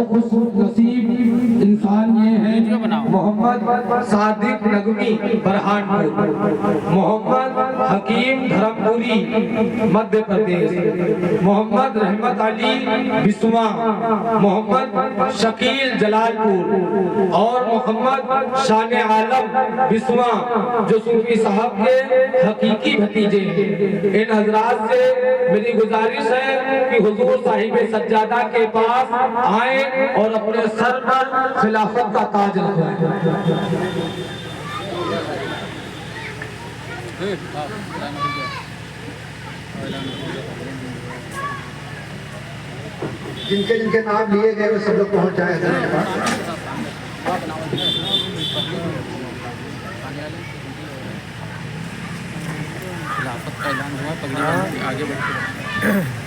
खुश नसीब इंसान ये है मोहम्मद सादिक नगमी बरहानपुर, मोहम्मद हकीम धर्मपुरी मध्य प्रदेश, मोहम्मद रहमत अली बिस्वा, मोहम्मद शकील जलालपुर और मोहम्मद शान आलम बिस्वा जो सूफी साहब के हकीकी भतीजे हैं। इन हजरात से मेरी गुजारिश है कि हुजूर साहिब सज्जादा के पास आए और अपने सर पर खिलाफत का ताज रखवाएं। जिनके जिनके नाम लिए गए वो सब लोग पहुंच जाए हजरत के पास। खिलाफत का ऐलान हुआ, पगड़ी आगे बढ़ते